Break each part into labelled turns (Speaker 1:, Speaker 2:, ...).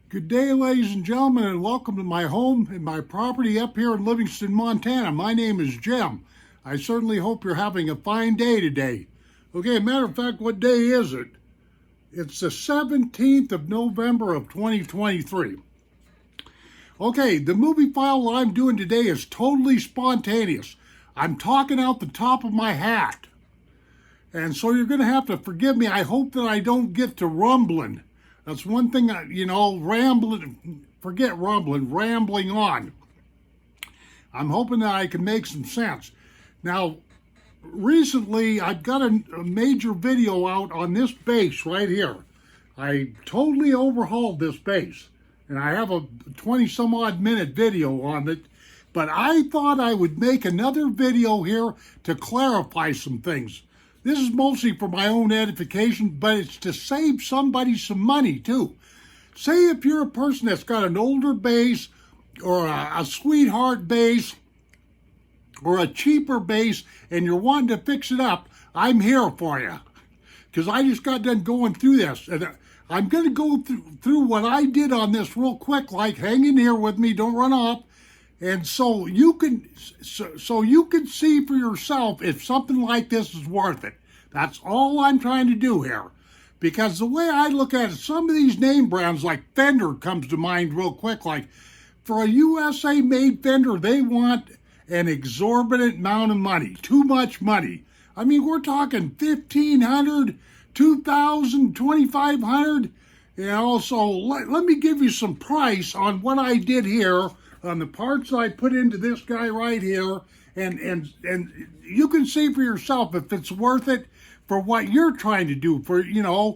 Speaker 1: Good day, ladies and gentlemen, and welcome to my home and my property up here in Livingston, Montana. My name is Jim. I certainly hope you're having a fine day today. Okay, matter of fact, what day is it? It's the 17th of November of 2023. Okay, the movie file I'm doing today is totally spontaneous. I'm talking out the top of my hat. And so you're going to have to forgive me. I hope that I don't get to rumbling. That's one thing, rambling, forget rumbling, rambling on. I'm hoping that I can make some sense. Now, recently, I've got a major video out on this bass right here. I totally overhauled this bass, and I have a 20-some-odd minute video on it, but I thought I would make another video here to clarify some things. This is mostly for my own edification, but it's to save somebody some money too. Say if you're a person that's got an older bass or a sweetheart bass or a cheaper bass and you're wanting to fix it up, I'm here for you. Because I just got done going through this. And I'm going to go through what I did on this real quick, like hang in here with me, don't run off. And so you can see for yourself if something like this is worth it. That's all I'm trying to do here. Because the way I look at it, some of these name brands like Fender comes to mind real quick. Like for a USA made Fender, they want an exorbitant amount of money, too much money. I mean, we're talking $1,500, $2,000, $2,500. So let me give you some price on what I did here on the parts I put into this guy right here, and you can see for yourself if it's worth it for what you're trying to do for your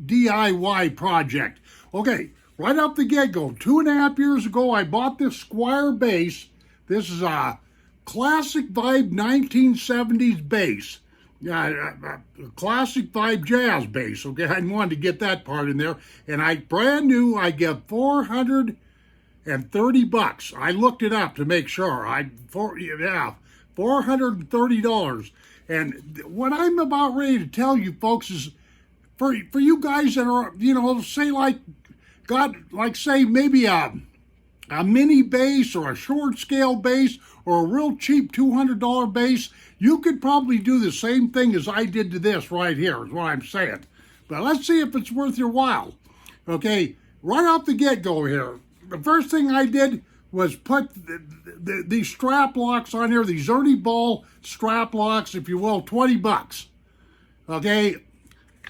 Speaker 1: DIY project. Okay, right off the get-go, 2.5 years ago, I bought this Squier bass. This is a Classic Vibe 1970s bass. Classic Vibe jazz bass. Okay, I wanted to get that part in there, and brand new. I get $430. I looked it up to make sure. $430. And what I'm about ready to tell you folks is for you guys that are, say maybe a mini bass or a short scale bass or a real cheap $200 bass, you could probably do the same thing as I did to this right here, is what I'm saying. But let's see if it's worth your while. Okay, right off the get-go here, the first thing I did was put these strap locks on here, these Ernie Ball strap locks, if you will, $20. Okay,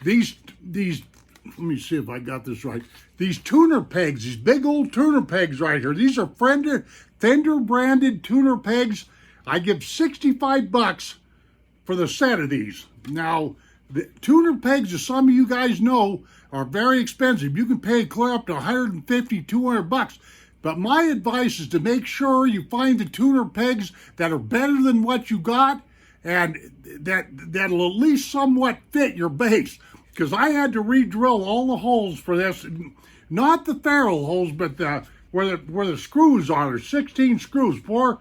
Speaker 1: these, let me see if I got this right. These tuner pegs, these big old tuner pegs right here. These are Fender branded tuner pegs. I give $65 for the set of these. Now, the tuner pegs, as some of you guys know, are very expensive. You can pay clear up to $150, $200. But my advice is to make sure you find the tuner pegs that are better than what you got and that'll at least somewhat fit your bass. Because I had to re-drill all the holes for this, not the ferrule holes, but where the screws are. There's 16 screws, four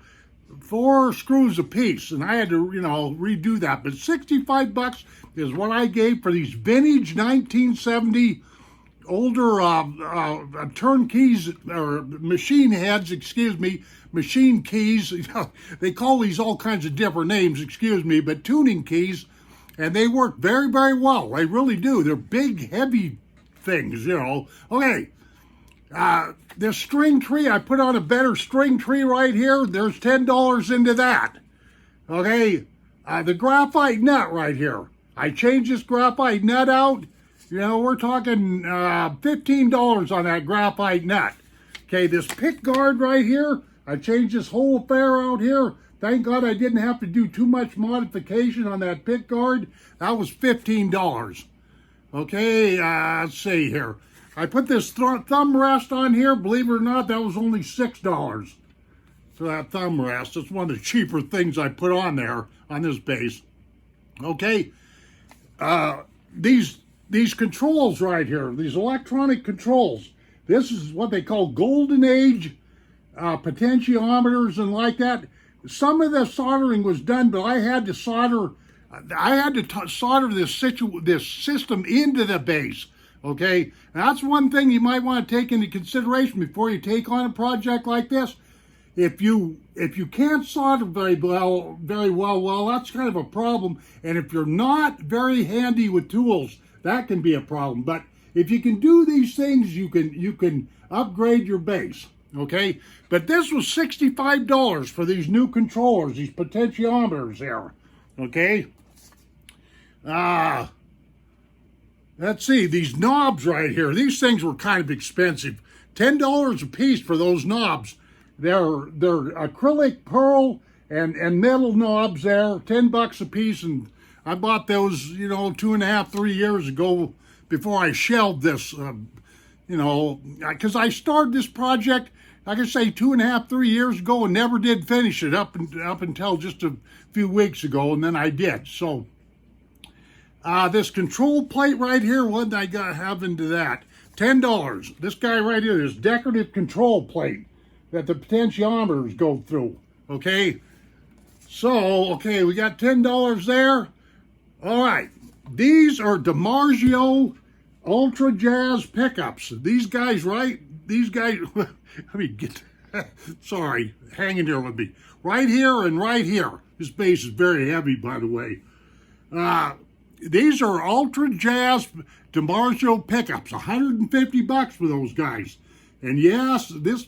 Speaker 1: screws a piece, and I had to redo that. But $65 is what I gave for these vintage 1970 older turnkeys or machine heads, machine keys. They call these all kinds of different names, but tuning keys, and they work very, very well. They really do. They're big, heavy things, Okay, this string tree, I put on a better string tree right here. There's $10 into that. Okay, the graphite nut right here. I changed this graphite nut out. We're talking $15 on that graphite nut. Okay, this pick guard right here, I changed this whole affair out here. Thank God I didn't have to do too much modification on that pick guard. That was $15. Okay, let's see here. I put this thumb rest on here. Believe it or not, that was only $6 for that thumb rest. It's one of the cheaper things I put on there on this bass. Okay, these controls right here, these electronic controls, this is what they call golden age potentiometers and like that. Some of the soldering was done, but I had to solder this system into the bass. Okay, and that's one thing you might want to take into consideration before you take on a project like this. If you can't solder very well, well, that's kind of a problem. And if you're not very handy with tools, that can be a problem. But if you can do these things, you can upgrade your bass. Okay, but this was $65 for these new controllers, these potentiometers here. Okay, let's see, these knobs right here. These things were kind of expensive. $10 a piece for those knobs. They're acrylic, pearl, and metal knobs there, $10 a piece, and I bought those, 2.5, 3 years ago before I shelved this, because I started this project, like I say, 2.5, 3 years ago and never did finish it up until just a few weeks ago, and then I did. So this control plate right here, what did I have into that? $10. This guy right here, this decorative control plate that the potentiometers go through. Okay, so we got $10 there. All right, these are DiMarzio Ultra Jazz pickups. These guys, right? These guys. Let me get. Sorry, hang in there with me. Right here and right here. This bass is very heavy, by the way. These are Ultra Jazz DiMarzio pickups. $150 for those guys. And yes, this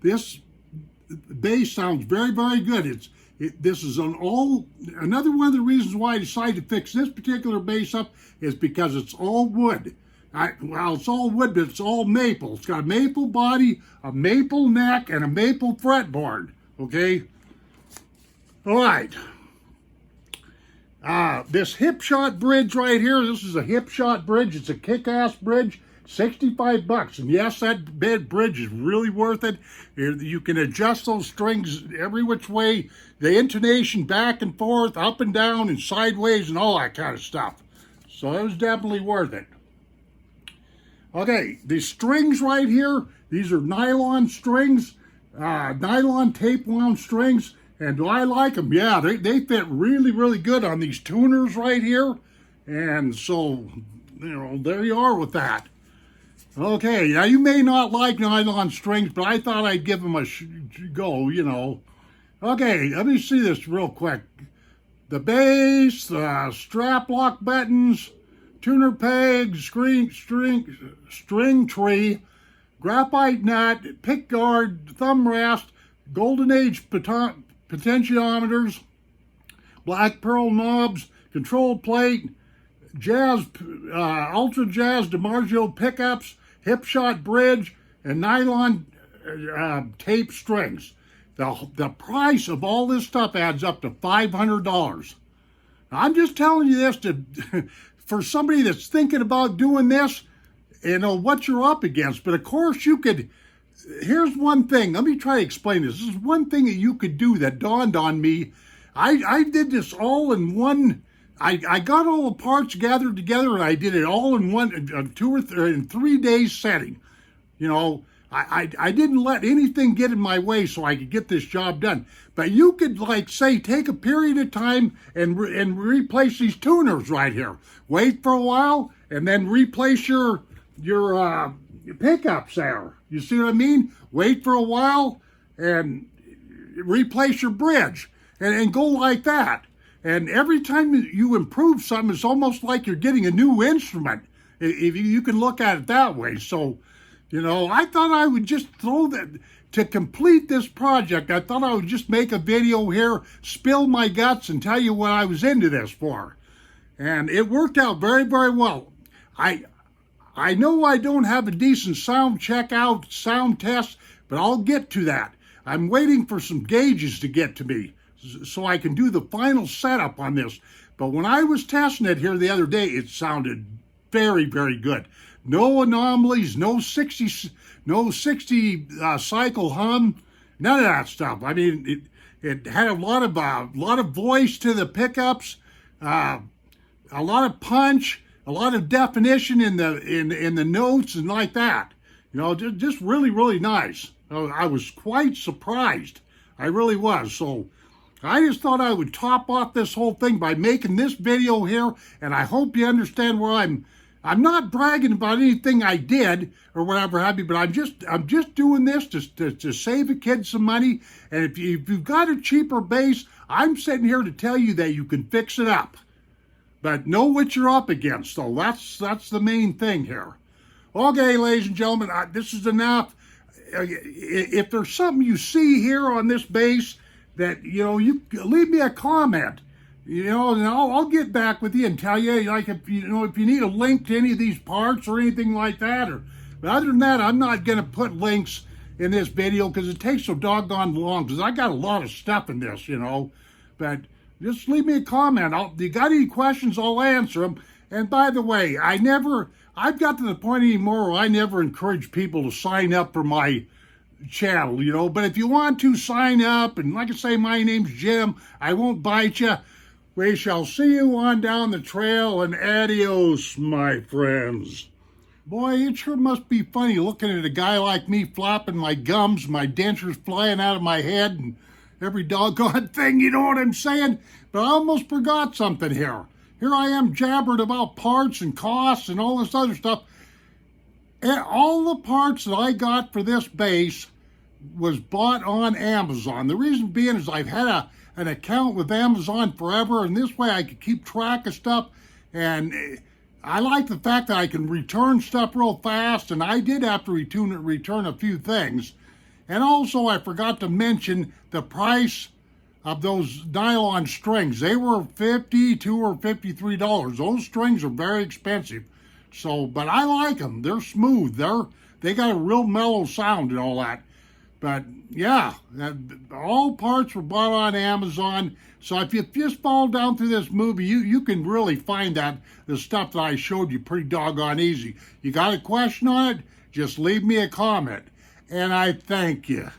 Speaker 1: bass sounds very, very good. This is another one of the reasons why I decided to fix this particular bass up is because it's all wood. It's all wood, but it's all maple. It's got a maple body, a maple neck, and a maple fretboard. Okay? All right. This hip shot bridge right here, this is a hip shot bridge. It's a kick-ass bridge. $65. And yes, that bridge is really worth it. You can adjust those strings every which way, the intonation back and forth, up and down, and sideways, and all that kind of stuff. So it was definitely worth it. Okay, these strings right here, these are nylon strings, nylon tape wound strings, and do I like them? Yeah, they fit really, really good on these tuners right here. And so, there you are with that. Okay, now you may not like nylon strings, but I thought I'd give them a go, Okay, let me see this real quick. The bass, the strap lock buttons, tuner pegs, string tree, graphite nut, pick guard, thumb rest, golden age potentiometers, black pearl knobs, control plate, Ultra Jazz DiMarzio pickups, hip shot bridge, and nylon tape strings. The price of all this stuff adds up to $500. I'm just telling you this for somebody that's thinking about doing this, what you're up against. But of course you could, here's one thing, let me try to explain this. This is one thing that you could do that dawned on me. I did this all in one. I got all the parts gathered together and I did it all in one, 2 or 3 days setting. I didn't let anything get in my way so I could get this job done. But you could, take a period of time and replace these tuners right here. Wait for a while and then replace your pickups there. You see what I mean? Wait for a while and replace your bridge and go like that. And every time you improve something, it's almost like you're getting a new instrument, if you can look at it that way. So, I thought I would just throw that, to complete this project, I thought I would just make a video here, spill my guts, and tell you what I was into this for. And it worked out very, very well. I know I don't have a decent sound sound test, but I'll get to that. I'm waiting for some gauges to get to me, so I can do the final setup on this. But when I was testing it here the other day, it sounded very, very good. No anomalies, no 60 cycle hum, none of that stuff. I mean, it had a lot of voice to the pickups, a lot of punch, a lot of definition in the notes and like that. Just really, really nice. I was quite surprised. I really was. So I just thought I would top off this whole thing by making this video here, and I hope you understand where I'm I'm not bragging about anything I did or whatever have you, but I'm just doing this to save a kid some money. And if you've got a cheaper bass, I'm sitting here to tell you that you can fix it up. But know what you're up against, though. That's the main thing here. Okay, ladies and gentlemen, this is enough. If there's something you see here on this bass that, you leave me a comment. And I'll get back with you and tell you, like, if you need a link to any of these parts or anything like that. But other than that, I'm not going to put links in this video because it takes so doggone long, because I got a lot of stuff in this, But just leave me a comment. If you got any questions, I'll answer them. And by the way, I've got to the point anymore where I never encourage people to sign up for my channel, But if you want to sign up, and like I say, my name's Jim, I won't bite you. We shall see you on down the trail, and adios, my friends. Boy, it sure must be funny looking at a guy like me flopping my gums, my dentures flying out of my head, and every doggone thing, you know what I'm saying? But I almost forgot something here. Here I am jabbering about parts and costs and all this other stuff. And all the parts that I got for this bass was bought on Amazon. The reason being is I've had an account with Amazon forever, and this way I can keep track of stuff. And I like the fact that I can return stuff real fast, and I did have to return a few things. And also, I forgot to mention the price of those nylon strings. They were $52 or $53. Those strings are very expensive. So, but I like them. They're smooth. They got a real mellow sound and all that. But yeah, all parts were bought on Amazon. So if you just follow down through this movie, you can really find the stuff that I showed you pretty doggone easy. You got a question on it? Just leave me a comment. And I thank you.